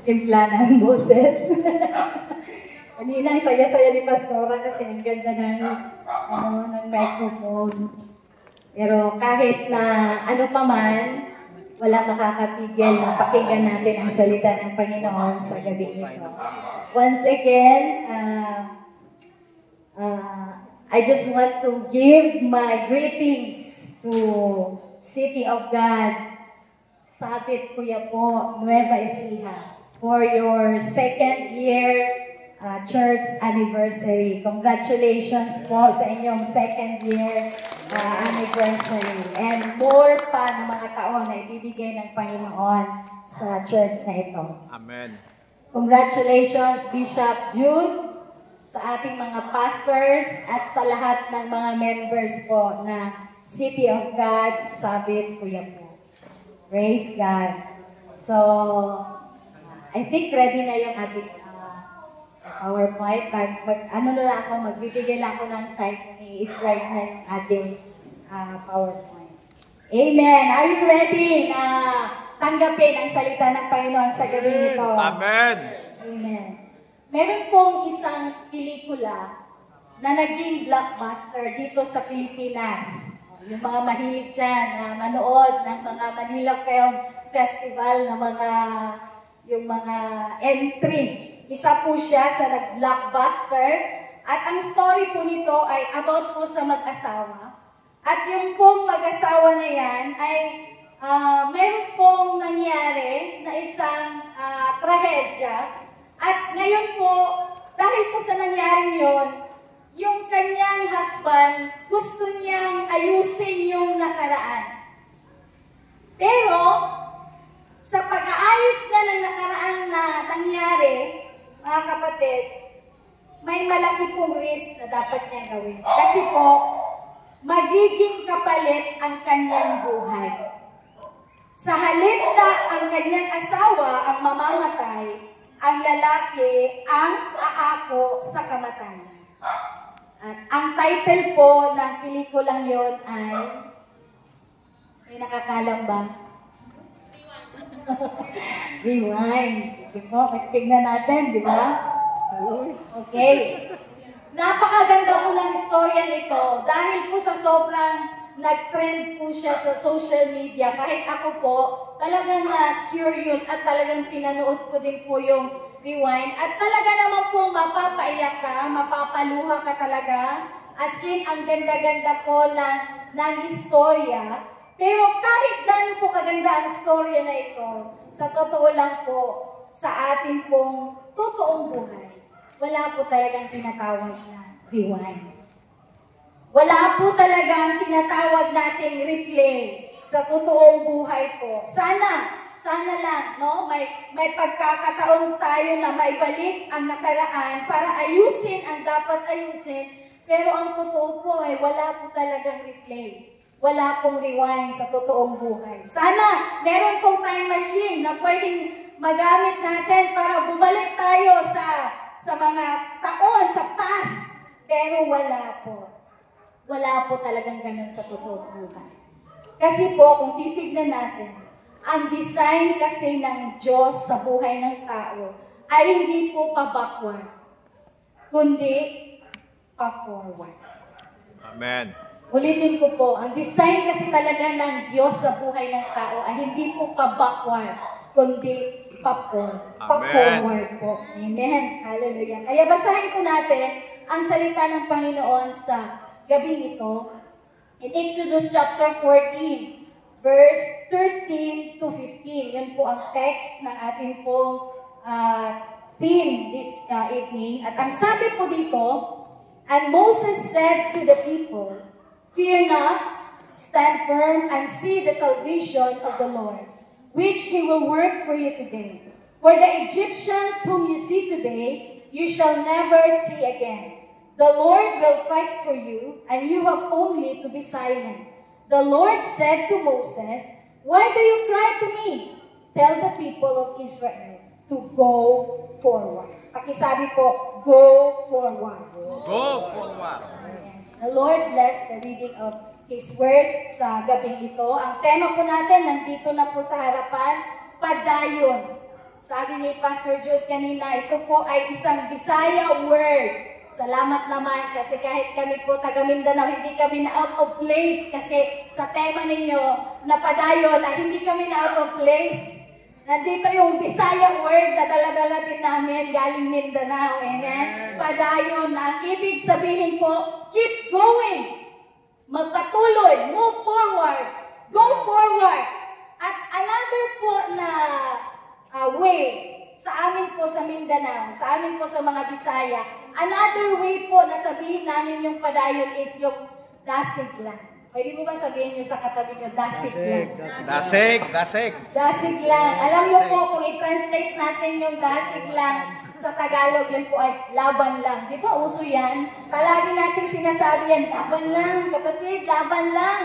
Timpla ng boses. Kanina, ang saya-saya ni Pastora kasi ang ganda ng microphone. Pero kahit na ano pa man, wala makakapigil na pakinggan natin ang salita ng Panginoon sa gabi ito. Once again, I just want to give my greetings to City of God, Sabit Kuya po, Nueva Ecija, for your second year church anniversary. Congratulations po sa inyong second year anniversary. And more pa ng mga taon na ibibigay ng Panginoon sa church na ito. Amen. Congratulations, Bishop June, sa ating mga pastors at sa lahat ng mga members po na City of God, Sabit Kuya po. Praise God. So, I think ready na yung ating PowerPoint. Ano na lang ako, magbibigay lang ako ng site ni slide na yung ating PowerPoint. Amen. Are you ready na tanggapin ang salita ng Panginoon sa gabi nito? Amen. Amen. Meron pong isang pelikula na naging blockbuster dito sa Pilipinas. Yung mga mahilig dyan na manood ng mga Manila Film Festival na yung mga entry. Isa po siya sa nag-blockbuster. At ang story po nito ay about po sa mag-asawa. At yung pong mag-asawa na yan ay meron pong nangyari na isang trahedya. At ngayon po, dahil po sa nangyaring yon, yung kanyang husband, gusto niyang ayusin yung nakaraan. Pero, sa pag-aayos na ng nakaraan na nangyari, mga kapatid, may malaki pong risk na dapat niyang gawin. Kasi po, magiging kapalit ang kanyang buhay. Sa halip na ang kanyang asawa ang mamamatay, ang lalaki ang aako sa kamatayan. At ang title po ng pelikulang yon ay, may nakakalam ba? Rewind. Sige po, tignan natin, di ba? Okay. Napakaganda po ng istorya nito dahil po sa sobrang nag-trend po siya sa social media. Kahit ako po, talagang curious at talagang pinanood ko din po yung Rewind. At talaga naman po mapapaiyak ka, mapapaluha ka talaga. As in, ang ganda-ganda po ng istorya. Pero kahit gano'n po kaganda ang istorya na ito, sa totoo lang po, sa ating pong totoong buhay, wala po talagang tinatawag na rewind. Wala po talagang tinatawag nating replay sa totoong buhay po. Sana lang, no? May pagkakataon tayo na maibalik ang nakaraan para ayusin ang dapat ayusin. Pero ang totoo po ay wala po talagang replay. Wala pong rewind sa totoong buhay. Sana meron pong time machine na pwedeng magamit natin para bumalik tayo sa mga taon, sa past. Pero wala po. Wala po talagang ganun sa totoong buhay. Kasi po, kung titignan natin, ang design kasi ng Diyos sa buhay ng tao ay hindi po pa-backward, kundi pa-forward. Amen. Ulitin ko po, ang design kasi talaga ng Diyos sa buhay ng tao ay hindi po pa-backward, kundi pa-forward po. Amen. Hallelujah. Kaya basahin po natin ang salita ng Panginoon sa gabing ito. In Exodus chapter 14, verse 13 to 15. Yan po ang text ng ating pong theme this evening. At ang sabi po dito, and Moses said to the people, fear not, stand firm and see the salvation of the Lord, which He will work for you today. For the Egyptians whom you see today, you shall never see again. The Lord will fight for you, and you have only to be silent. The Lord said to Moses, why do you cry to me? Tell the people of Israel to go forward. Pakisabi po, go forward. Go forward. The Lord bless the reading of His Word sa gabing ito. Ang tema po natin, nandito na po sa harapan, padayon Sabi ni Pastor Jude kanina, ito po ay isang Bisaya word. Salamat naman kasi kahit kami po taga Mindanao, hindi kami na out of place kasi sa tema ninyo na padayon ay hindi kami na out of place. Nandito yung Bisaya word na dala-dala din namin galing Mindanao. Amen? Padayon. Ang ibig sabihin po, keep going. Magpatuloy. Move forward. Go forward. At another po na way sa amin po sa Mindanao, sa amin po sa mga Bisaya, another way po na sabihin namin yung padayon is yung dasig lang. Pwede mo ba sabihin nyo sa katabi nyo, dasig lang? Dasig, dasig. Dasig lang. Alam nyo po, kung i-translate natin yung dasig lang sa Tagalog, yan po ay laban lang. Di ba uso yan? Palagi natin sinasabi yan, laban lang, kapatid, laban lang.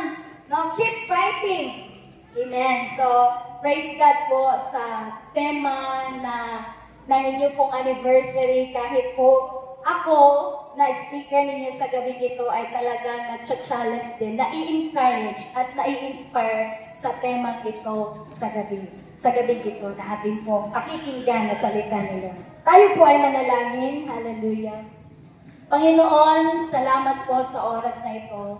No, keep fighting. Amen. So, praise God po sa tema na ninyo pong anniversary. Kahit po ako na speaker ninyo sa gabi ito ay talagang na-challenge din, na-i-encourage at na-i-inspire sa temang ito sa gabi. Sa gabi ito na ating po pakikinggan na salita nila. Tayo po ay manalangin. Hallelujah. Panginoon, salamat po sa oras na ito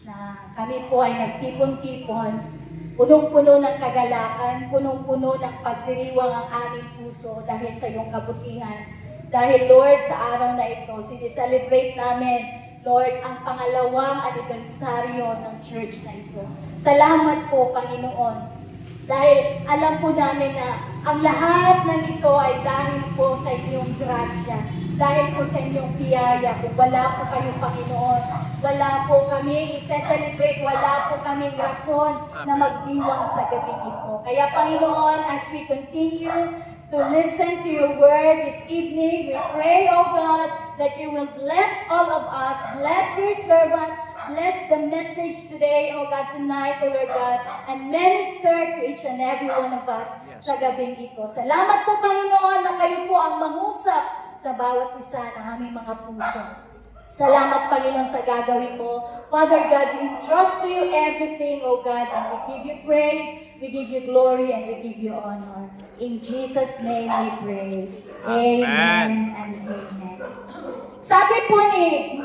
na kami po ay nagtipon-tipon. Punong-puno ng kagalakan, punong-puno ng pagdiriwang ang aming puso dahil sa iyong kabutihan. Dahil Lord, sa araw na ito, sineselebrate namin, Lord, ang pangalawang anibersaryo ng church na ito. Salamat po, Panginoon. Dahil alam po namin na ang lahat na nito ay dahil po sa inyong grasya. Dahil po sa inyong biyaya. Kung wala po kayo, Panginoon, wala po kami i-celebrate, wala po kaming rason na magdiwang sa gabi ito. Kaya, Panginoon, as we continue to listen to your word this evening, we pray, O God, that you will bless all of us, bless your servant, bless the message today, O God, tonight, O Lord God, and minister to each and every one of us sa gabing ito. Salamat po, Panginoon, na kayo po ang mangusap sa bawat isa ng aming mga puso. Salamat, Panginoon, sa gagawin mo. Father God, we entrust to you everything, O God, and we give you praise, we give you glory, and we give you honor. In Jesus' name we pray. Amen and amen. Sabi po ni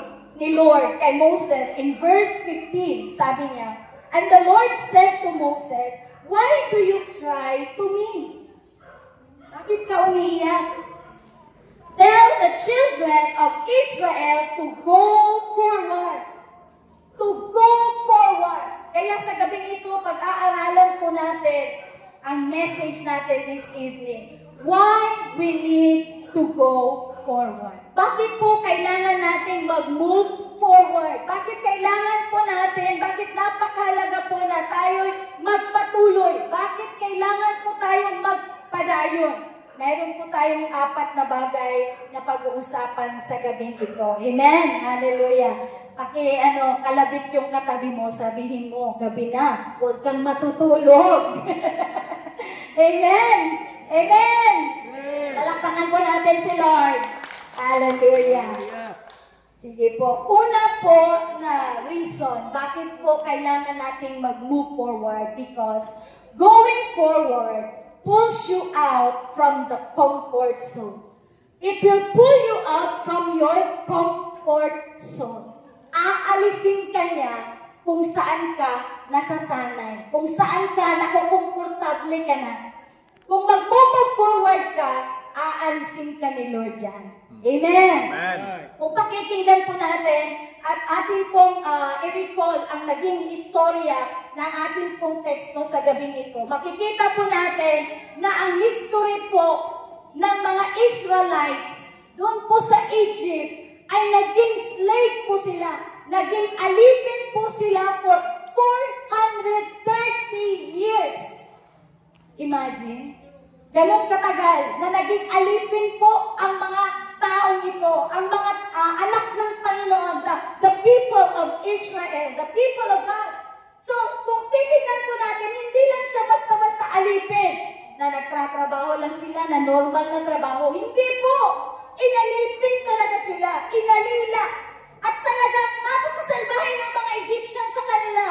Lord kay Moses in verse 15, sabi niya, and the Lord said to Moses, why do you cry to me? Bakit ka umiiyak? Tell the children of Israel to go forward. To go forward. Kaya sa gabing ito, pag-aaralan po natin ang message natin this evening. Why we need to go forward. Bakit po kailangan natin mag-move forward? Bakit kailangan po natin, bakit napakahalaga po na tayo magpatuloy? Bakit kailangan po tayong magpadayon? Meron po tayong 4 na bagay na pag-uusapan sa gabing ito. Amen? Hallelujah. Kalabit yung katabi mo, sabihin mo, gabi na, huwag kang matutulog. Amen? Amen? Palakpakan po natin si Lord. Hallelujah. Sige po. Una po na reason, bakit po kailangan nating mag-move forward? Because going forward pulls you out from the comfort zone. It will pull you out from your comfort zone. Aalisin ka niya kung saan ka nasasanay, kung saan ka nakukomportable ka na. Kung mag-move forward ka, aalisin ka ni Lord yan. Amen. Amen. Kung pakikinggan po natin at ating pong i-recall ang naging istorya ng ating pong teksto sa gabing ito, makikita po natin na ang history po ng mga Israelites doon po sa Egypt ay naging slave po sila. Naging alipin po sila for 430 years. Imagine, ganun katagal na naging alipin po ang mga taong ito, ang mga anak ng Panginoon, the people of Israel, the people of God. So, kung titignan po natin, hindi lang siya basta-basta alipin na nagtatrabaho lang sila, na normal na trabaho. Hindi po. Inalipin talaga sila. Inalila. At talagang napakasalbahin ng mga Egyptian sa kanila.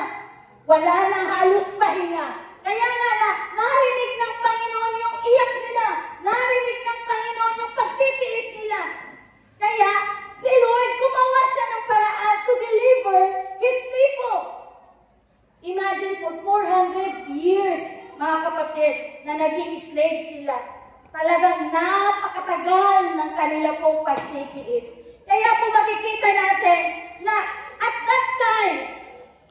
Wala nang halos pahinga. Kaya nga narinig ng Panginoon yung iyak nila. sila. Talagang napakatagal ng kanila pong pagtitiis. Kaya po makikita natin na at that time,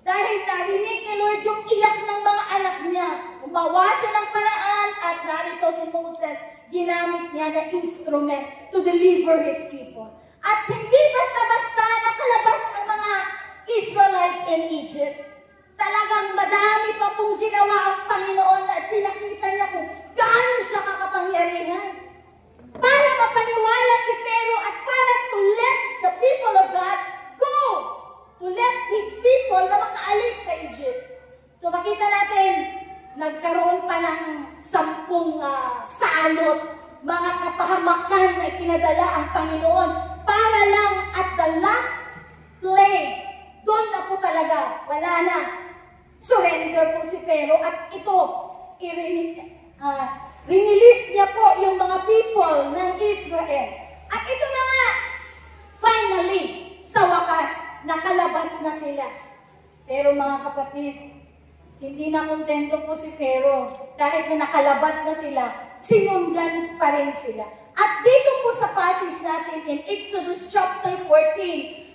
dahil narinig ni Lord yung iyak ng mga anak niya, gumawa siya ng paraan at narito si Moses, ginamit niya na instrument to deliver his people. At hindi basta-basta nakalabas ang mga Israelites in Egypt. Talagang madami pa pong ginawa ang Panginoon at pinakita niya kung gaano siya kakapangyarihan. Para mapaniwala si Pharaoh at para to let the people of God go. To let his people na makaalis sa Egypt. So makita natin, nagkaroon pa ng 10 salot, mga kapahamakan na ikinadala ang Panginoon para lang at the last plague, doon na po talaga, wala na. Surrender po si Pharaoh at ito, rinilis niya po yung mga people ng Israel. At ito na nga, finally, sa wakas, nakalabas na sila. Pero mga kapatid, hindi na kontento po si Pharaoh. Dahil na nakalabas na sila, sinundan pa rin sila. At dito po sa passage natin in Exodus chapter 14,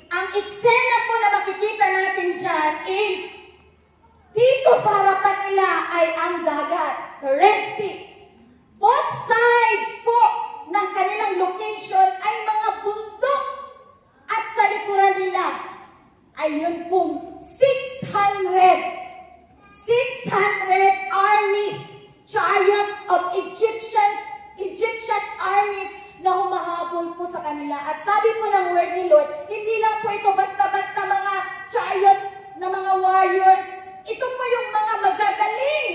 ang eksena po na makikita natin dyan is, dito sa harapan nila ay ang dagat, the Red Sea. Both sides po ng kanilang location ay mga bundok. At sa likuran nila ay yun pong 600 armies, chariots of Egyptian armies na humahabol po sa kanila. At sabi po ng word ni Lord, hindi lang po ito basta-basta mga chariots na mga warriors. Ito po yung mga magagaling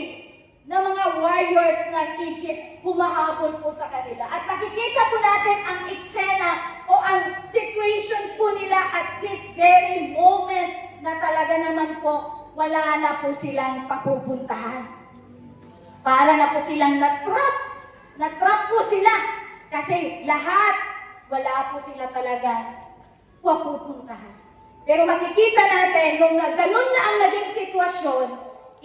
na mga warriors ng Egypt, humahabol po sa kanila. At nakikita po natin ang eksena o ang situation po nila at this very moment na talaga naman po, wala na po silang papupuntahan. Para na po silang na-trap. Na-trap po sila. Kasi lahat, wala po sila talaga papupuntahan. Pero makikita natin, nung ganun na ang naging sitwasyon,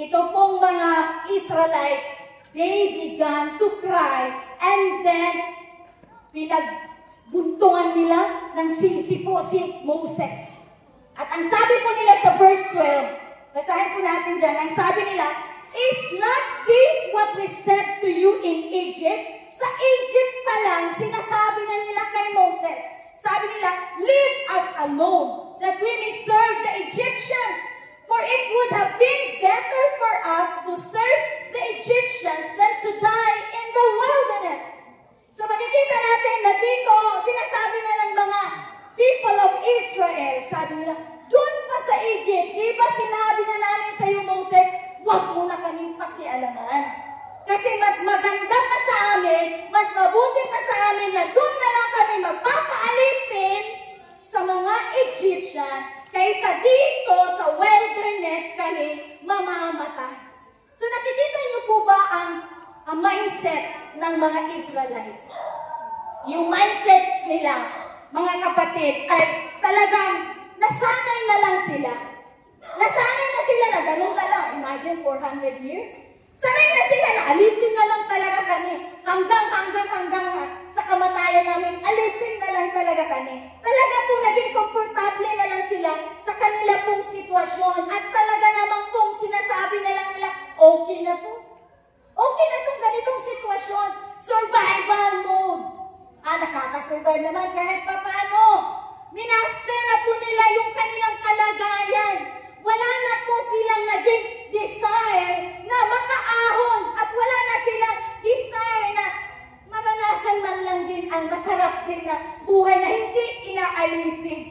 ito pong mga Israelites, they began to cry and then pinagbuntungan nila ng sisi po si Moses. At ang sabi po nila sa verse 12, basahin po natin dyan, ang sabi nila, is not this what we said to you in Egypt? Sa Egypt pa lang, sinasabi na nila kay Moses. Sabi nila, leave us alone, that we may serve the Egyptians. For it would have been better for us to serve the Egyptians than to die in the wilderness. So makikita natin na dito, sinasabi na ng mga people of Israel, sabi nila, doon pa sa Egypt, di ba sinabi na namin sa iyo, Moses, huwag mo na kaming pakialaman. Kasi mas maganda pa sa amin, mas mabuti pa sa amin na doon na lang kami magpapaalipin sa mga Egyptian kaysa dito sa wilderness kami mamamatay. So nakikita niyo po ba ang mindset ng mga Israelites? Yung mindset nila, mga kapatid, ay talagang nasanay na lang sila. Nasanay na sila na ganun na lang. Imagine 400 years. Sanay na sila na alipin na lang talaga kami. Hanggang sa kamatayan namin, alipin na lang talaga kami. Talaga po naging komportable na lang sila sa kanila pong sitwasyon. At talaga naman pong sinasabi na lang nila, okay na po. Okay na itong ganitong sitwasyon. Survival mode. Nakakasurvive naman kahit pa paano. Minaster na po nila yung kanilang kalagayan. Wala na po silang naging desire na makaahon at wala na silang desire na maranasan man lang din ang masarap din na buhay na hindi inaalipin.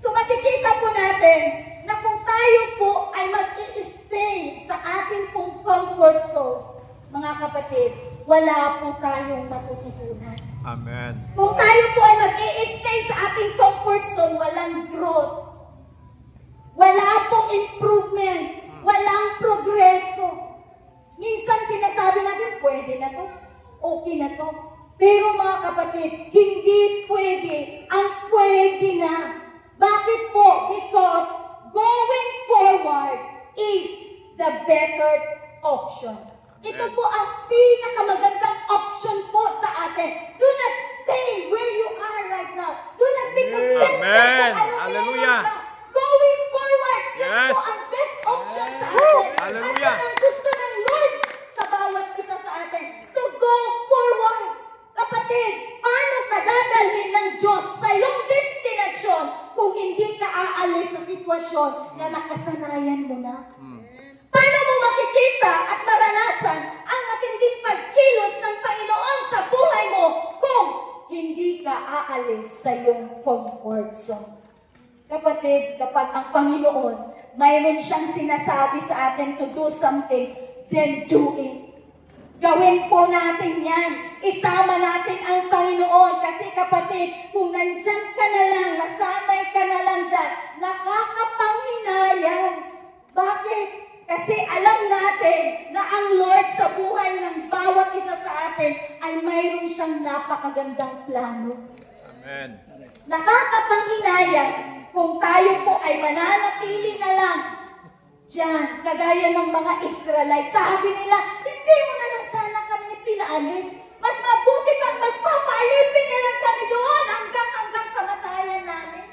So makikita po natin na kung tayo po ay mag-i-stay sa ating pong comfort zone, mga kapatid, wala po tayong matututunan. Amen. Kung tayo po ay mag-i-stay sa ating comfort zone, walang growth. Wala pong improvement. Walang progreso. Minsan sinasabi natin, pwede na to. Okay na to. Pero mga kapatid, hindi pwede. Ang pwede na. Bakit po? Because going forward is the better option. Ito po ang pinakamagandang option po sa atin. Do not stay where you are right now. Do not be contented. Amen. Kung ano Hallelujah. meron ka. Going forward, yan Yes. po ang best option sa atin. Hallelujah. At ang gusto ng Lord sa bawat isa sa atin, to go forward. Kapatid, paano ka dadalhin ng Diyos sa iyong destinasyon kung hindi ka aalis sa sitwasyon na nakasanayan mo na? Paano mo makikita at maranasan ang matinding pagkilos ng Panginoon sa buhay mo kung hindi ka aalis sa iyong comfort zone? Kapatid, kapag ang Panginoon, mayroon siyang sinasabi sa atin to do something, then do it. Gawin po natin yan. Isama natin ang Panginoon. Kasi kapatid, kung nandyan ka na lang, nasanay ka na lang dyan, nakakapanghinayang. Bakit? Kasi alam natin na ang Lord sa buhay ng bawat isa sa atin ay mayroon siyang napakagandang plano. Amen. Nakakapanghinayang kung tayo po ay mananatili na lang diyan, kagaya ng mga Israelites. Sabi nila, hindi mo na lang sana kami pinaalis. Mas mabuti pang magpapaalipin na lang kami doon hanggang kamatayan namin.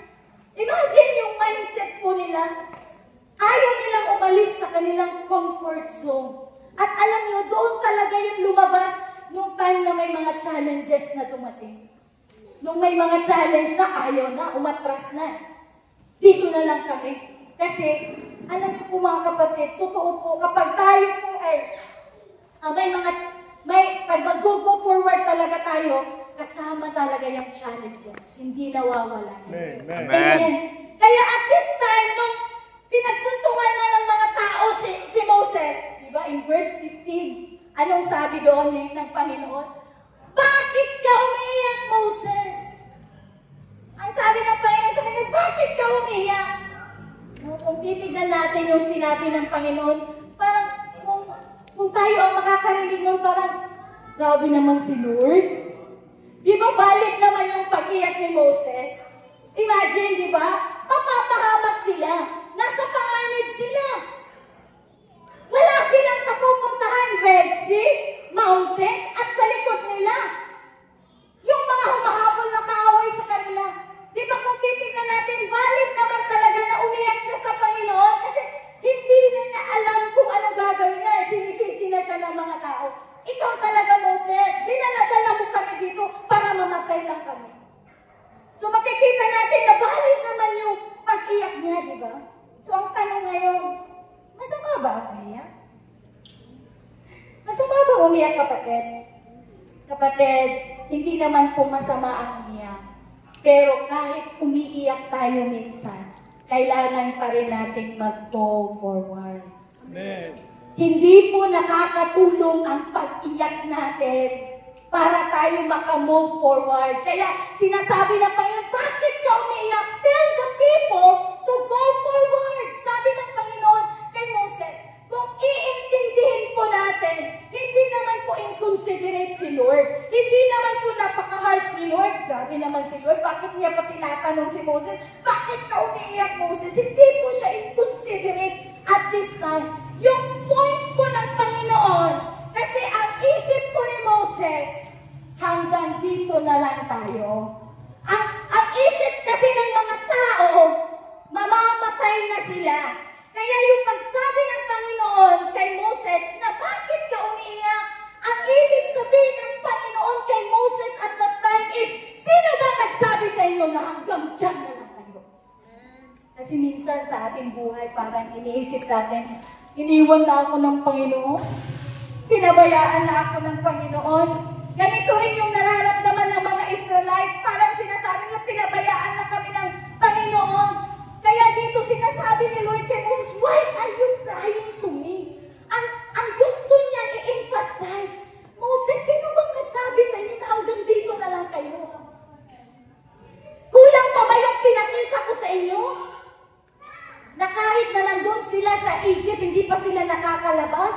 Imagine yung mindset po nila. Ayaw nilang umalis sa kanilang comfort zone. At alam niyo, doon talaga yung lumabas nung time na may mga challenges na dumating. Nung may mga challenge na ayaw na, umatras na. Dito na lang kami. Kasi, alam niyo po mga kapatid, totoo po, kapag tayo po ay, pag mag-go forward talaga tayo, kasama talaga yung challenges. Hindi nawawala. Amen. Amen. Kaya at this time, nung pinagpuntungan na ng mga tao si Moses, di ba, in verse 15, anong sabi doon ng Panginoon? Bakit ka umiiyak, Moses? Ang sabi ng Panginoon sa kanya, bakit ka umiiyak? Kung titignan natin yung sinabi ng Panginoon, parang kung tayo ang makakarinig ng parang, grabe naman si Lord. Di ba balik naman yung pag-iyak ni Moses? Imagine, di ba? Mapapahamak sila. Nasa panganib sila. Wala silang kapupuntahan, Red Sea, mountains, at sa likod nila. Yung mga humahabol na kaaway sa kanila. Di ba kung titignan natin, valid naman talaga na umiyak siya sa Panginoon kasi hindi na niya alam kung ano gagawin niya. Sinisisi na siya ng mga tao. Ikaw talaga, Moses, dinala-dala mo kami dito para mamatay lang kami. So makikita natin na valid naman yung pag-iyak niya, di ba? So ang tanong ngayon, masama ba ang umiyak? Masama ba umiyak, kapatid? Kapatid, hindi naman po masama ang umiyak. Pero kahit umiiyak tayo minsan, kailangan pa rin natin mag-go forward. Amen. Hindi po nakakatulong ang pag-iyak natin para tayo makamove forward. Kaya sinasabi ng Panginoon, bakit ka umiiyak? Tell the people to go forward. Sabi ng Panginoon kay Moses, kung iintindihin po natin, hindi naman po inconsiderate si Lord. Hindi naman po napaka-harsh ni Lord. Grabe naman si Lord. Bakit niya pa tinatanong si Moses? Bakit ka umiiyak, Moses? Hindi po siya inconsiderate at this time. Yung point po ng Panginoon, kasi ang isip po ni Moses, hanggang dito na lang tayo. Ang isip kasi ng mga tao, mamamatay na sila. Kaya yung pagsabi ng Panginoon kay Moses na bakit ka umiiyak, ang ibig sabihin ng Panginoon kay Moses at that time is, sino ba nagsabi sa inyo na hanggang dyan na lang kayo? Kasi minsan sa ating buhay, parang iniisip natin, iniwan na ako ng Panginoon, pinabayaan na ako ng Panginoon. Ganito rin yung nararamdaman ng mga Israelites, parang sinasabi nila, pinabayaan na kami ng Panginoon. Kaya dito sinasabi ni Lord kay Moses, why are you crying to me? Ang gusto niya i-emphasize, Moses, sino bang nagsabi sa inyo na hanggang dito na lang kayo? Kulang pa ba yung pinakita ko sa inyo? Na kahit na nandun sila sa Egypt, hindi pa sila nakakalabas,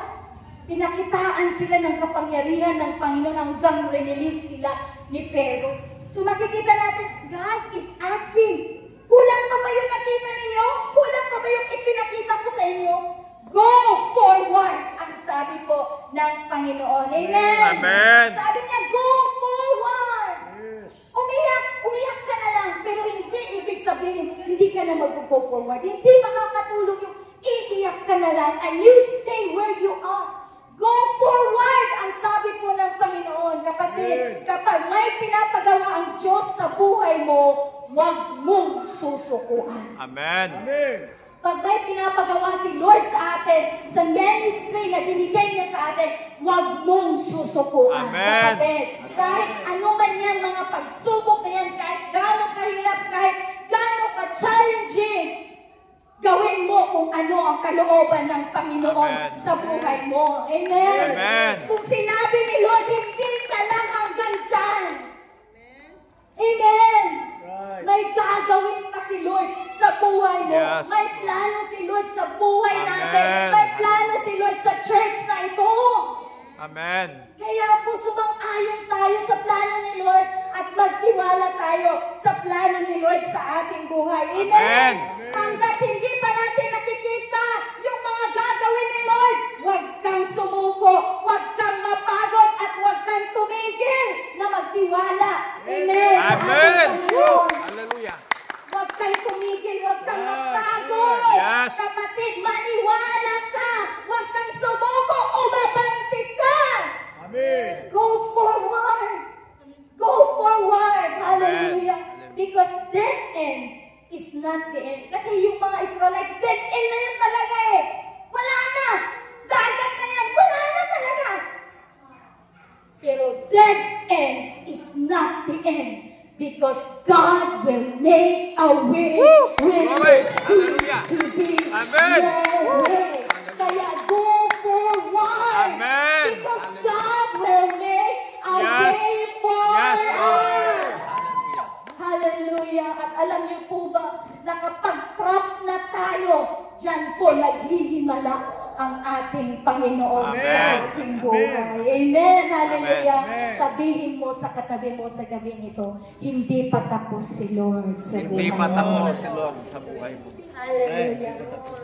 pinakitaan sila ng kapangyarihan ng Panginoon hanggang release sila ni Pharaoh. So makikita natin, God is asking, kulang pa ba yung nakita ninyo? Kulang pa ba yung ipinakita ko sa inyo? Go forward, ang sabi po ng Panginoon. Amen. Amen. Sabi niya, go forward. Umiyak ka na lang, pero hindi ibig sabihin, hindi ka na mag-go forward. Hindi makakatulong yung iiyak ka na lang and you stay where you are. Go forward, ang sabi po ng Panginoon. Kapatid, kapag may pinapagawa ang Diyos sa buhay mo, huwag mong susukuan. Amen. Pag may pinapagawa si Lord sa atin, sa ministry na binigay niya sa atin, huwag mong susukuan. Amen. Kapatid, kahit ano man yan, mga pagsubok na yan, kahit gano'ng kahirap, kahit gano'ng ka-challenging, gawin mo kung ano ang kalooban ng Panginoon Amen. sa buhay mo. Amen. Amen. Kung sinabi ni Lord, hindi ka lang hanggang dyan. Amen. May gagawin pa si Lord sa buhay mo. Yes. May plano si Lord sa buhay Amen. natin. May plano si Lord sa church na ito. Amen. Kaya po sumang-ayon tayo sa plano ni Lord at magtiwala tayo sa plano ni Lord sa ating buhay. Amen. Amen. Hanggat hindi pa natin nakikita yung mga gagawin ni Lord, huwag kang sumuko, huwag kang mapagod at huwag kang tumigil na magtiwala. Amen. Sa ating Amen. Panginoon. Hallelujah. Huwag kang tumigil, huwag kang mapagod. Yes. Kapatid, maniwala ka. Huwag kang sumuko o mabantik ka. Go forward. Go forward. Hallelujah. Amen. Because dead end is not the end. Kasi yung mga Israelites, dead end na yun talaga eh. Wala na. Dagat na yan. Wala na talaga. Pero dead end is not the end. Because God will make a way when Glory. there seems Hallelujah. to be Amen. no way. Kaya go forward. Amen. Because God will make a Yes. way for Yes, Lord. us. Hallelujah. At alam niyo po ba na kapag trap na tayo, dyan po naghihimala ang ating Panginoon Amen. sa ating buhay. Amen. Hallelujah. Amen. Sabihin mo sa katabi mo sa gabing ito, hindi pa tapos si Lord sa Hindi buhay pa mo. tapos si Lord sa buhay mo. Hallelujah.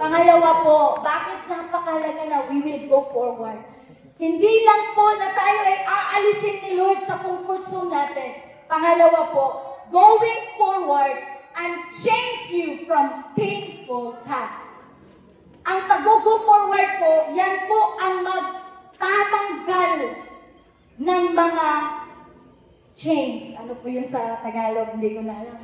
Pangalawa po, bakit napakalaga na we will go forward? Hindi lang po na tayo ay aalisin ni Lord sa comfort zone natin. Pangalawa po, going forward and change you from painful past. Ang pag-go forward po, yan po ang magtatanggal ng mga chains. Ano po yun sa Tagalog? Hindi ko na alam.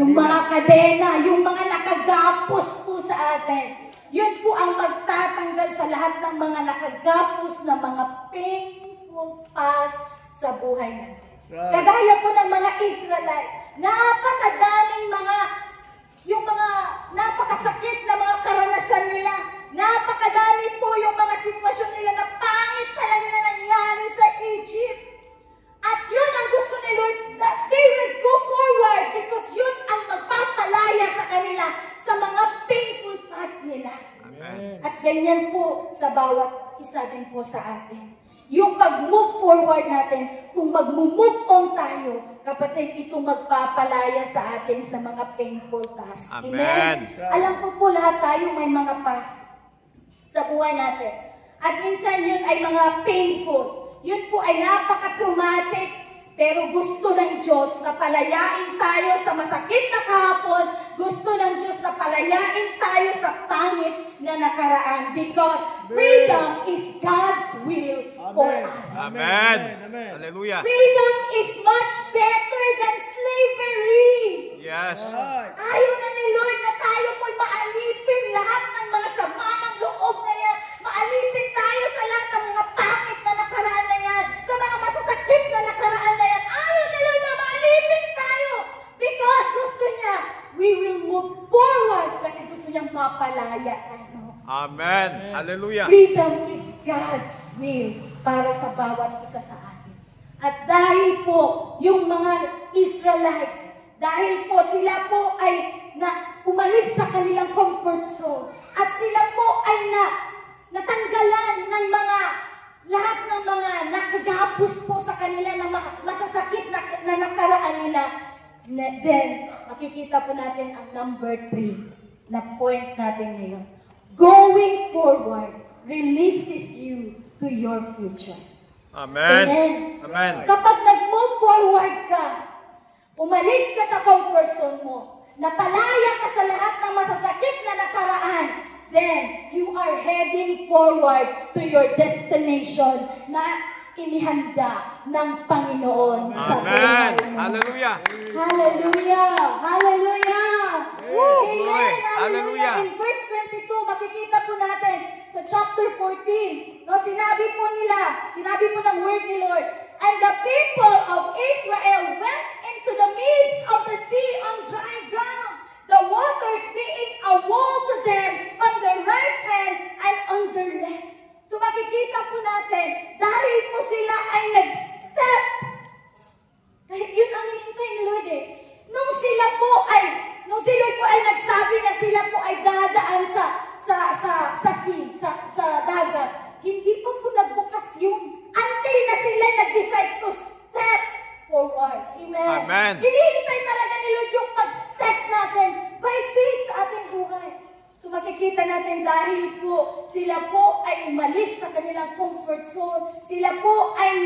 Yung mga kadena, yung mga nakagapos po sa atin. Yun po ang magtatanggal sa lahat ng mga nakagapos na mga painful past sa buhay natin. Right. Kagaya po ng mga Israelites, napakadaming yung mga napakasakit na mga karanasan nila. Napakadami po yung mga sitwasyon nila na pangit talaga na nangyari sa Egypt. At yun ang gusto ni Lord, that they will go forward because yun ang magpapalaya sa kanila sa mga painful past nila. Amen. At ganyan po sa bawat isa din po sa atin. Yung pag-move forward natin, kung mag-move on tayo, kapatid, ito magpapalaya sa atin sa mga painful past. Amen. Alam ko po lahat tayo may mga past sa buhay natin. At minsan yun ay mga painful. Yun po ay napaka-traumatic. Pero gusto ng Diyos na palayain tayo sa masakit na kahapon. Gusto ng Diyos na palayain tayo sa pangit na nakaraan. Because freedom is God's will for us. Amen. Hallelujah. Freedom is much better than slavery. Yes. Ayaw na ni Lord na tayo po'y maalipin lahat ng mga sama ng loob na yan. Maalipin tayo sa lahat ng mga pangit na nakaraan na yan. Sa mga masasakit na nakaraan na yan. Ayaw ni Lord na maalipin tayo. Because gusto niya, we will move forward. Kasi gusto niyang mapalaya tayo. Amen. Hallelujah. Freedom is God's will para sa bawat isa sa atin. At dahil po, yung mga Israelites, dahil po sila po ay umalis sa kanilang comfort zone. At sila po ay natanggalan ng lahat ng mga nakagapos po sa kanila na masasakit na nakaraan nila. Then, makikita po natin ang number 3 na point natin ngayon. going forward releases you to your future. Amen. Amen. Amen. Kapag nag-move forward ka, umalis ka sa comfort zone mo, napalaya ka sa lahat ng masasakit na nakaraan, then you are heading forward to your destination na inihanda ng Panginoon sa Amen. buhay mo. Hallelujah. Hallelujah! Hallelujah! Woo! Amen! Glory. Hallelujah. In verse 22, makikita po natin sa chapter 14, no, sinabi po ng word ni Lord, and the people of Israel went into the midst of the sea on dry ground, the waters being a wall to them on their right hand and on their left. So makikita po natin, dahil po sila ay nag-step, kahit yun ang hinintay ni Lord eh, nung si Lord po ay nagsabi na sila po ay dadaan sa dagat, hindi pa po nagbukas yun until na sila nag-decide to step forward. Amen. Amen. Hinihintay talaga ni Lord yung pag-step natin by faith sa ating buhay. So makikita natin dahil po sila po ay umalis sa kanilang comfort zone, sila po ay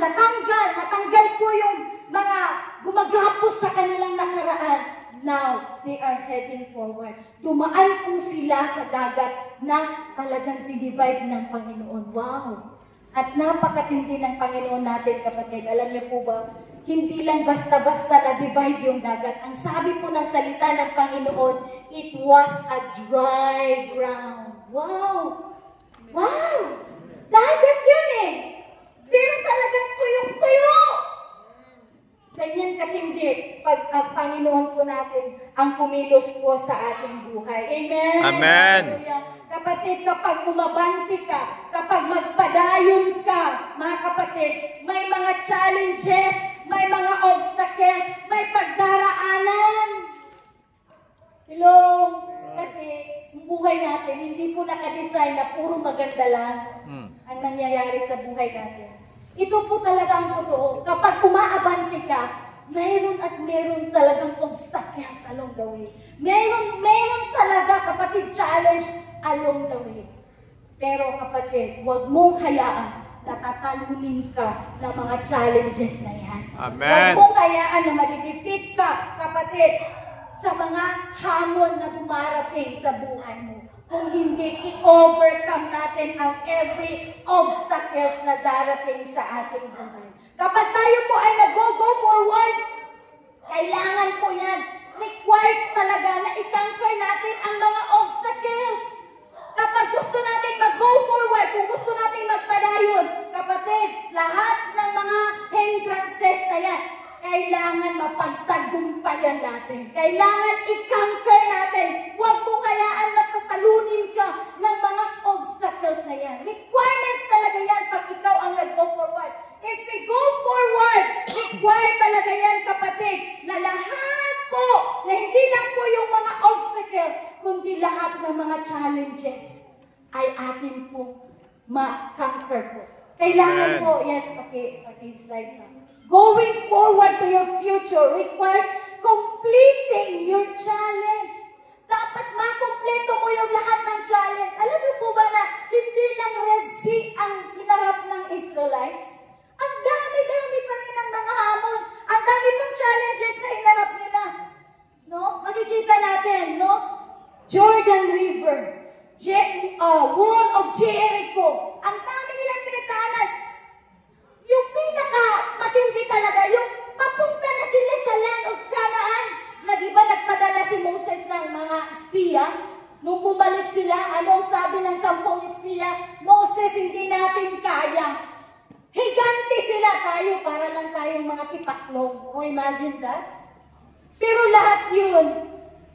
natanggal po yung mga gumagapos sa kanilang nakaraan. Now, they are heading forward. Dumaan po sila sa dagat na talagang dinivide ng Panginoon. Wow! At napakatindi ng Panginoon natin, kapatid. Alam niyo po ba, hindi lang basta-basta na-divide yung dagat. Ang sabi po ng salita ng Panginoon, it was a dry ground. Wow! Wow! Dagat yun eh! Pero talagang tuyong-tuyo! Ganyan katindi pag ang Panginoon po natin ang kumilos po sa ating buhay. Amen? Amen. Kapatid, kapag umabanti ka, kapag magpadayon ka, mga kapatid, may mga challenges, may mga obstacles, may pagdaraanan. Hello? Kasi ang buhay natin, hindi po nakadesign na puro maganda lang ang nangyayari sa buhay natin. Ito po talaga ang totoo. Kapag umaabante ka, meron at meron talagang obstacles along the way. Meron talaga, kapatid, challenge along the way. Pero kapatid, huwag mong hayaan na tatalunin ka ng mga challenges na yan. Amen. Huwag mong hayaan na madidefeat ka, kapatid, sa mga hamon na dumarating sa buhay mo. Kung hindi, i-overcome natin ang every obstacles na darating sa ating buhay. Kapag tayo po ay nag-go forward, kailangan po yan, requires talaga na i-conquer natin ang mga obstacles. Kapag gusto natin mag-go forward, kung gusto natin magpadayon, kapatid, lahat ng mga hindrances na yan, kailangan mapagtagumpayan natin. Kailangan i-conquer natin. Huwag mong hayaan na tatalunin ka ng mga obstacles na yan. Requirements talaga yan pag ikaw ang nag-go forward. If we go forward, require talaga yan, kapatid, na lahat po, na hindi lang po yung mga obstacles, kundi lahat ng mga challenges ay atin po ma-conquer po. Kailangan po, yes, okay, slide na. Going forward to your future requires completing your challenge. Dapat makompleto mo yung lahat ng challenge. Alam niyo po ba na hindi lang Red Sea ang hinarap ng Israelites? Ang dami-dami pa nilang mga hamon. Ang dami pang challenges na hinarap nila. No? Makikita natin, no? Jordan River, Wall of Jericho. Ang dami nilang pinagdaanan. Yung pinaka-matindi talaga, yung papunta na sila sa land of Canaan, na di ba nagpadala si Moses ng mga espiya? Nung bumalik sila, anong sabi ng 10 espiya? Moses, hindi natin kaya. Higante sila tayo, para lang tayong mga tipaklong. O imagine that? Pero lahat yun,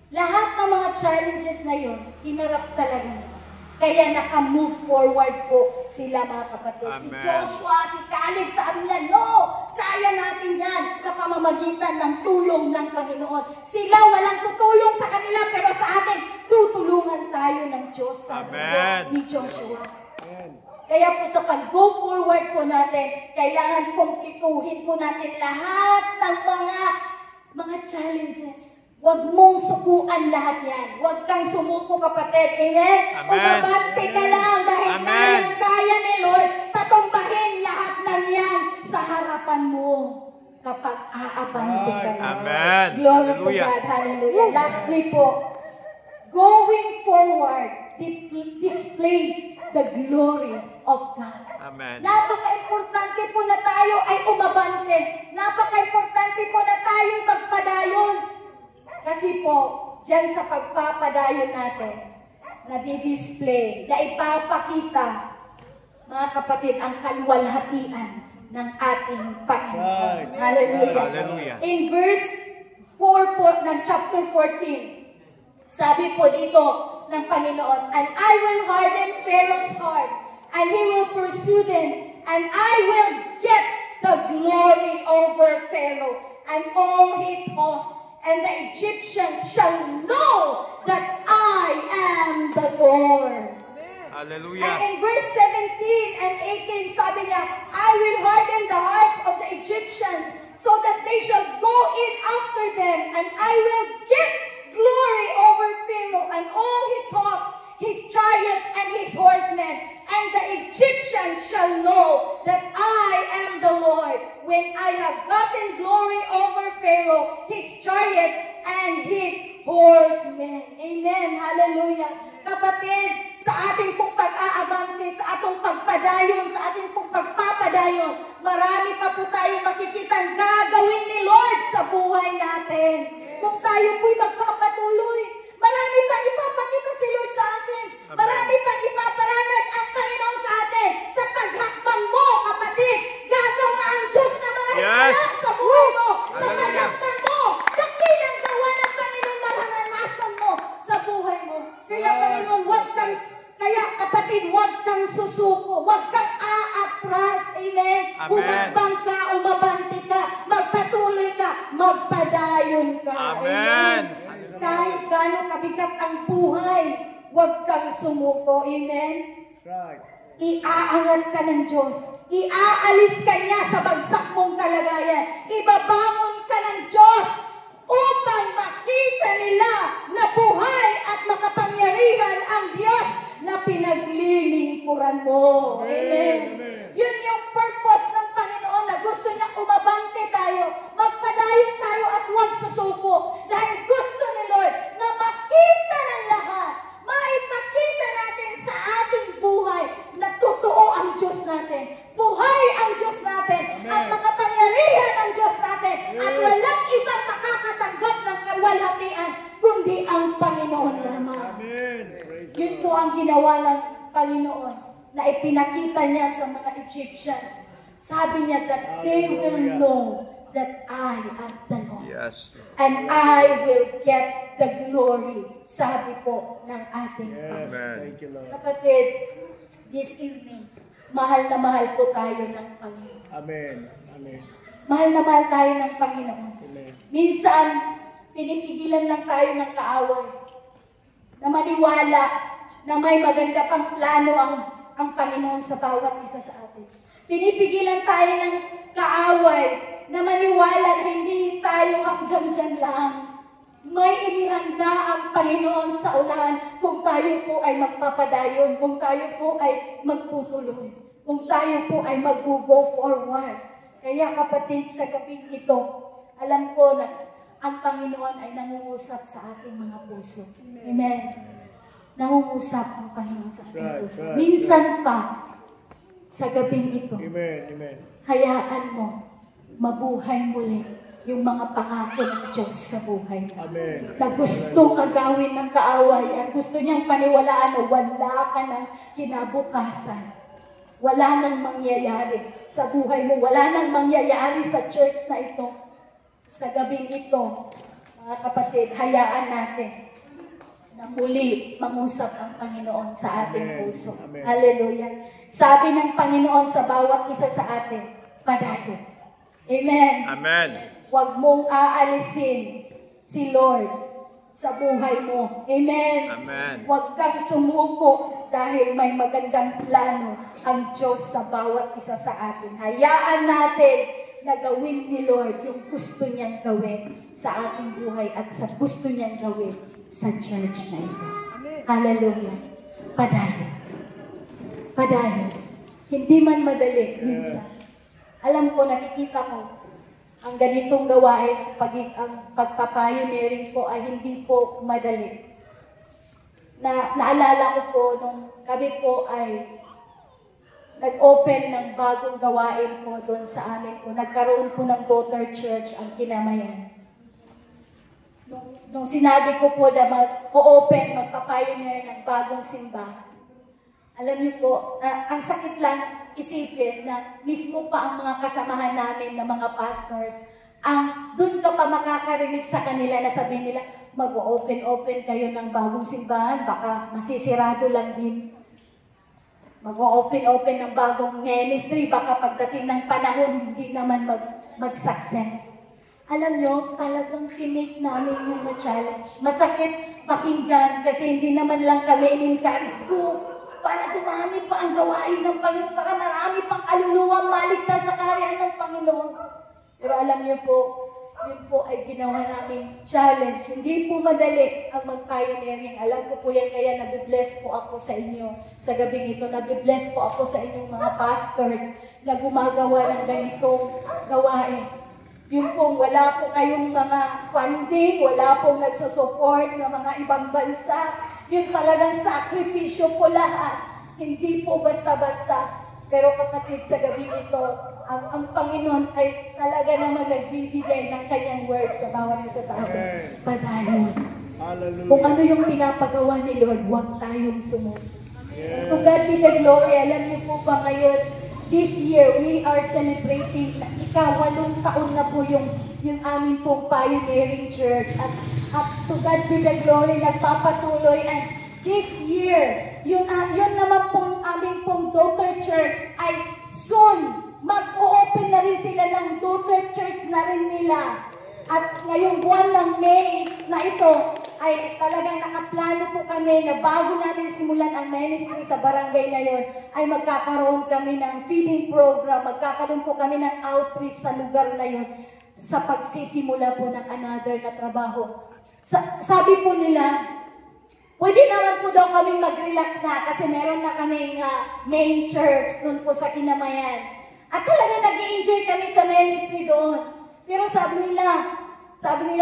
lahat ng mga challenges na yun, hinarap talaga. Kaya naka-move forward po sila, mga kapatid. Amen. Si Joshua, si Caleb, sabi niya, no, kaya natin yan sa pamamagitan ng tulong ng Panginoon. Sila walang tutulong sa kanila, pero sa atin, tutulungan tayo ng Diyos sa Amen. ni Joshua. Kaya po sa pag-go forward po natin, kailangan kumpletuhin po natin lahat ng mga challenges. Huwag mong sukuan lahat yan. Huwag kang sumuko, kapatid. Amen? Amen. Umabante ka lang dahil Amen. kaya ni Lord tatumbahin lahat ng yan sa harapan mo kapag aabante ka lang. Amen. Glory to Hallelujah. God. Hallelujah. Lastly po, going forward displays the glory of God. Amen. Napaka-importante po na tayo ay umabante. Napaka-importante po na tayong magpadayon. Kasi po, dyan sa pagpapadayon natin, na-display, na ipapakita, mga kapatid, ang kalwalhatian ng ating Panginoon. Hallelujah. Hallelujah. In verse 4 po ng chapter 14, sabi po dito ng Panginoon, and I will harden Pharaoh's heart, and he will pursue them, and I will get the glory over Pharaoh and all his host, and the Egyptians shall know that I am the Lord. Hallelujah. And in verse 17 and 18, sabi niya, I will harden the hearts of the Egyptians so that they shall go in after them, and I will get glory over Pharaoh and all his host, his chariots and his horsemen, and the Egyptians shall know that I am the Lord when I have gotten glory over Pharaoh, his chariots, and his horsemen. Amen. Hallelujah. Kapatid, sa ating pong pag-aabante, sa atong pagpadayon, sa ating pong pagpapadayon, marami pa po tayong makikitang gagawin ni Lord sa buhay natin. Kung tayo po'y magpapatuloy, marami pang ipapakita si Lord sa atin. Marami pang ipaparanas ang Panginoon sa atin. Sa paghakbang mo, kapatid, gagawa ang Diyos ng mga himala sa buhay mo. Sa paghakbang mo, dakilang gawa ng Panginoon maranasan mo sa buhay mo. Kaya Panginoon, kaya kapatid, huwag kang susuko, huwag kang aatras. Amen? Umagbang ka, umabante ka, magpatuloy ka, magpadayon ka. Amen. Kahit gaano kabigat ang buhay, huwag kang sumuko. Amen? Right. Iaangat ka ng Diyos. Iaalis ka niya sa bagsak mong kalagayan. Ibabangon ka ng Diyos upang makita nila na buhay at makapangyarihan ang Diyos na pinaglilingkuran mo. Amen. Yun yung purpose ng Panginoon na gusto niya umabante tayo, magpadayon tayo at huwag susuko. Dahil gusto ni Lord na makita ng lahat, maipakita natin sa ating buhay na totoo ang Diyos natin. Buhay ang Diyos natin at makapangyarihan ang Diyos natin at walang ibang makakatanggap ng kawalhatian kundi ang Panginoon lamang. Amen. Yun po ang ginawa ng Panginoon na ipinakita niya sa mga Egyptians. Sabi niya that they will know that I am the Lord. Yes. And I will get the glory, sabi po ng ating Yes. Panginoon. Amen. Thank you, Lord. Kapatid, this evening, mahal na mahal po tayo ng Panginoon. Amen. Amen. Mahal na mahal tayo ng Panginoon. Amen. Minsan, pinipigilan lang tayo ng kaaway na maniwala na may maganda pang plano ang Panginoon sa bawat isa sa atin. Pinipigilan tayo ng kaaway na maniwala na hindi tayo hanggang dyan lang. May inihanda ang Panginoon sa unahan kung tayo po ay magpapadayon, kung tayo po ay magtutuloy, kung tayo po ay mag-go forward. Kaya kapatid, sa gabing ito, alam ko na ang Panginoon ay nangungusap sa ating mga puso. Amen. Nangungusap ang Panginoon sa ating Right, puso. right, Minsan pa, sa gabing ito, Amen. Amen. hayaan mo, mabuhay muli yung mga pangako ng Diyos sa buhay mo. Amen. Na gusto agawin ng kaaway at gusto niyang paniwalaan na wala ka ng kinabukasan. Wala nang mangyayari sa buhay mo. Wala nang mangyayari sa church na ito. Sa gabing ito, mga kapatid, hayaan natin na muli mangusap ang Panginoon sa ating Amen. puso. Amen. Hallelujah. Sabi ng Panginoon sa bawat isa sa atin, padayon. Amen. Amen. Huwag mong aalisin si Lord sa buhay mo. Amen. Amen. Huwag kang sumuko dahil may magandang plano ang Diyos sa bawat isa sa atin. Hayaan natin na gawin ni Lord yung gusto niyang gawin sa ating buhay at sa gusto niyang gawin sa church na ito. Hallelujah. Padayon. Padayon. Hindi man madali minsan. Alam ko, nakikita ko, ang ganitong gawain, ang pagpapioneering po ay hindi po madali. Naalala ko po, nung kami po ay nag-open ng bagong gawain po doon sa amin po. Nagkaroon po ng daughter church ang Kinamayan. Nung sinabi ko po na mag-open, magpapioneer ng bagong simbahan, alam niyo po, ang sakit lang isipin na mismo pa ang mga kasamahan namin na mga pastors, doon ka pa makakarinig sa kanila na sabihin nila, mag-open kayo ng bagong simbahan, baka masisirado lang din. Mag-open ng bagong ministry, baka pagdating ng panahon, hindi naman mag-success. Alam nyo, talagang tinake namin yung na-challenge. Masakit pakinggan kasi hindi naman lang kami in-encourage ko para dumami pa ang gawain ng Panginoon, para marami pang kaluluwang maligtas sa kaharian ng Panginoon. Pero alam niyo po, yun po ay ginawa namin challenge. Hindi po madali ang mag-pioneering. Alam ko po yan, kaya nabibless po ako sa inyo sa gabing ito. Nabibless po ako sa inyong mga pastors na gumagawa ng ganitong gawain. Yun po, wala po kayong mga funding, wala pong nagsusupport ng mga ibang bansa. Yun talagang sakripisyo po lahat. Hindi po basta-basta. Pero kapatid, sa gabi ito, ang Panginoon ay talaga naman nagbibigay ng kanyang words sa bawat isa sa atin. Padayon. Kung ano yung pinapagawa ni Lord, huwag tayong sumunod. To God be the glory. Alam niyo po ba ngayon, this year, we are celebrating na ika-8 taon na po yung amin pong pioneering church. At to God be the glory, nagpapatuloy. And this year, yun naman pong aming pong daughter church ay soon, mag-o-open na rin sila ng daughter church na rin nila. At ngayong buwan ng May na ito, ay talagang nakaplano po kami na bago namin simulan ang ministry sa barangay na yon, ay magkakaroon kami ng feeding program, magkakaroon po kami ng outreach sa lugar na yon sa pagsisimula po ng another na trabaho. Sabi po nila, pwede naman po daw kami mag-relax na kasi meron na kaming main church doon po sa Kinamayan. At talagang nag-i-enjoy kami sa ministry doon. Pero sabi nila,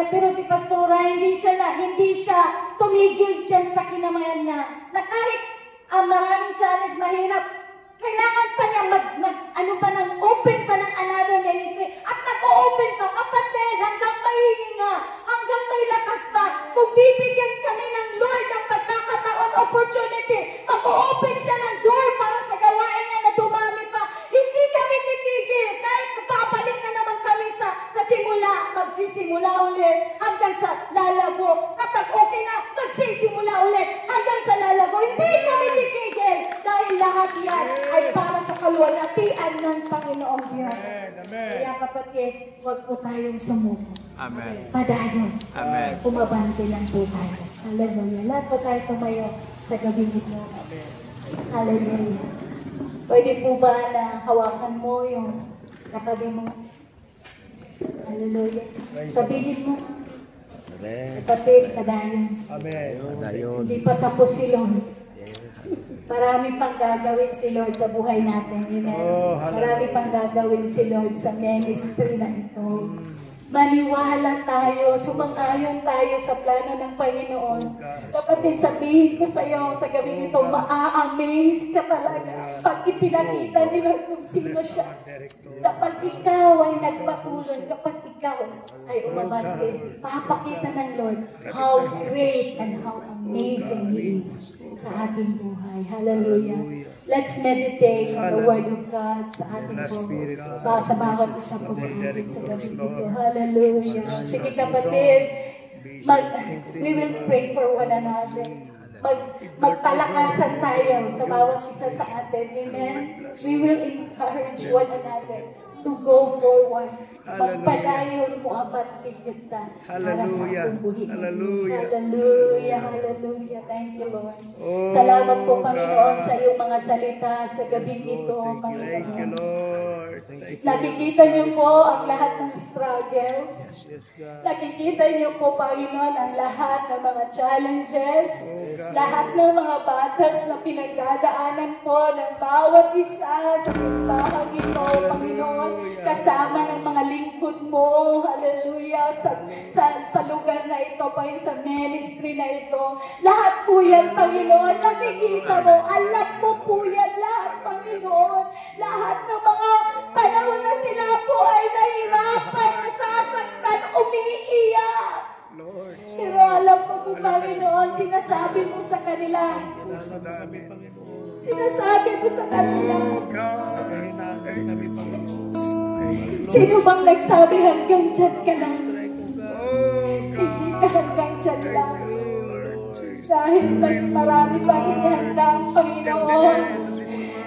pero si Pastora, hindi siya tumigil dyan sa Kinamayan na kahit maraming challenge, mahirap, kailangan pa niya open pa ng another ministry. At nag-o-open pa, kapatid, hanggang may hininga, hanggang may lakas pa. Kung bibigyan kami ng Lord ng pagkakataon, opportunity, mag-o-open siya ng door para sa gawain niya na dumami pa. Hindi kami titigil, kahit papalik na naman kami sa simula, magsisimula ulit hanggang sa lalago. Kapag okay na, magsisimula ulit hanggang sa lalago. Hindi kami titigil dahil lahat yan ay para sa kaluwalhatian ng Panginoong Diyos. Kaya kapatid, huwag po tayong sumuko. Amen. Padayon. Amen. Pumabante lang po tayo. Hallelujah. Lahat po tayo tumayo sa gabi nito. Hallelujah. Pwede po ba na hawakan mo yung katabi mo? Hallelujah. Sabihin mo, kapatid, padayon. Amen. Hindi pa tapos si Lord. Marami pang gagawin si Lord sa buhay natin. Amen. Marami pang gagawin si Lord sa ministry na ito. Maniwala tayo, sumang-ayon tayo sa plano ng Panginoon. Kapatid, sabihin ko sa iyo sa gabi ito, maa-amaze ka talaga pag ipinakita ni Lord kung sino siya. Kapag ikaw ay nagpatuloy, kapag ikaw ay umabante, papakita ng Lord how great and how amazing He is sa ating buhay. Hallelujah. Let's meditate on the Word of God sa ating buhay. Sa bawat isa po sa ating sa gabi ito. Hallelujah. Sige kapatid, we will pray for one another. Magpalakasan tayo sa bawat isa sa atin. Amen. We will encourage one another to go forward. Magpalayo mo apat kita. Hallelujah. Hallelujah. Hallelujah. Hallelujah. Thank you, Lord. Salamat po, Panginoon, sa iyong mga salita sa gabi ito, Panginoon. Thank you, Lord. Lord. Thank you. Nakikita niyo po ang lahat ng struggles. Yes, God. Nakikita niyo po, Panginoon, ang lahat ng mga challenges, God. lahat ng mga battles na pinagdadaanan po ng bawat isa sa simbahan ito, Panginoon, kasama ng mga lingkod mo, hallelujah, sa lugar na ito, Panginoon, sa ministry na ito. Lahat po yan, Panginoon, nakikita mo, alam mo po yan lahat, Panginoon. Lahat ng mga panahon na sila po ay nahirapan, nasasaktan, umiiyak. Lord. Pero alam ko po, Panginoon, sinasabi mo sa kanila, Puso namin, Panginoon. sinasabi mo sa kanila, God. Kahinaan kami, Panginoon. Thank you, Lord. sino bang nagsabi hanggang dyan ka lang? Strength, oh God. Hindi ka hanggang dyan lang. Thank you, Lord Jesus. Dahil mas marami pa hinihanda ang Panginoon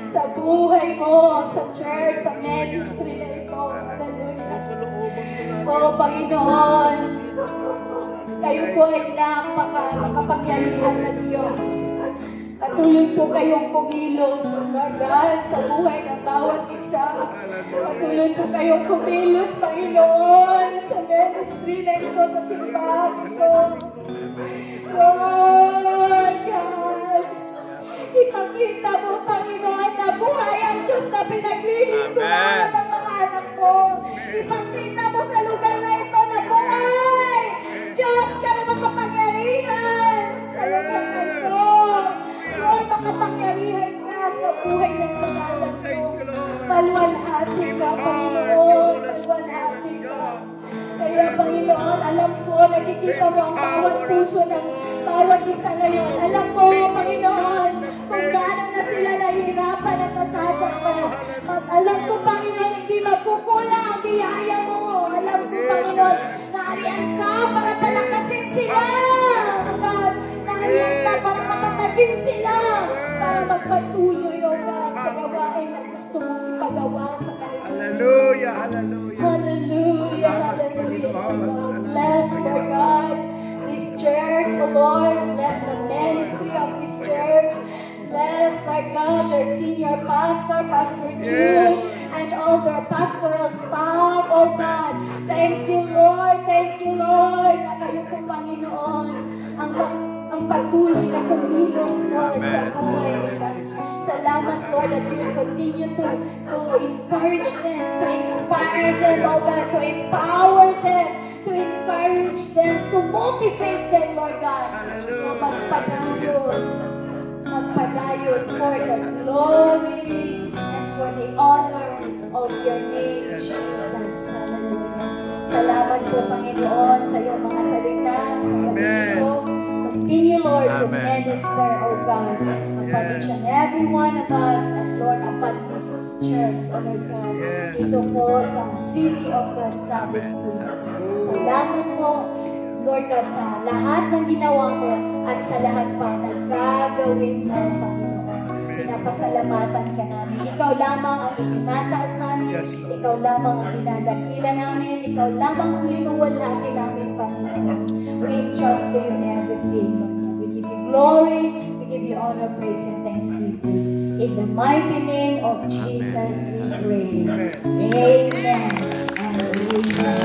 sa buhay mo, sa church, sa ministry na ito. Hallelujah. O Panginoon, kayo po ay makapangyarihan na Diyos. Patuloy po kayong kumilos, Lord God, sa buhay ng bawat isa. Patuloy po kayong kumilos, Panginoon, sa ministry na ito, sa simbahan ito. Lord God, ipakita mo, Panginoon, na buhay ang Diyos na pinaglilingkuran ng mga anak mo. Ipakita mo sa lugar na ito na buhay, Diyos ka na makapangyarihan sa lugar na ito. Lord, makapangyarihan ka sa buhay ng mga anak mo. Maluwalhati ka, Panginoon, maluwalhati ka. Kaya, Panginoon, alam ko, nakikita mo ang bawat puso ng bawat isa ngayon. Alam mo, Panginoon, kung gaano na sila nahihirapan at nasasaktan. At alam ko, Panginoon, hindi magkukulang ang biyaya mo. Alam ko, Panginoon, nariyan ka para palakasin sila. God, nariyan ka para patatagin sila. Para magpatuloy, O God, sa gawain na gusto mong ipagawa sa kanila. Hallelujah, hallelujah. Hallelujah, hallelujah, Lord. Bless, Lord God, this church, O Lord. Bless the ministry of this church. Bless, Lord God, their senior pastor, Pastor Jude, and all their pastoral staff, O God. Thank you, Lord. Thank you, Lord, na kayo po, Panginoon, ang patuloy na kumilos, Lord, sa buhay nila. Salamat, Lord, that you continue to encourage them, to inspire them, oh God, to empower them, to encourage them, to motivate them, Lord God, na magpadayon for the glory and for the honor of your name, Jesus. Hallelujah. Salamat po, Panginoon, sa iyong mga salita, sa gabi ko. Continue, Lord, to minister, O God, upon each and every one of us, and Lord, upon this church, O Lord God, ito po sa City of God, Sabbath po. Salamat po, Lord God, sa lahat ng ginawa mo at sa lahat pa na gagawin mo, Panginoon. Pinapasalamatan ka namin. Ikaw lamang ang itinataas namin. Ikaw lamang ang dinadakila namin. Ikaw lamang ang linuwalhati namin, Panginoon. We entrust to you everything. We give you glory. We give you honor, praise, and thanksgiving. In the mighty name of Jesus, we pray. Amen. Hallelujah.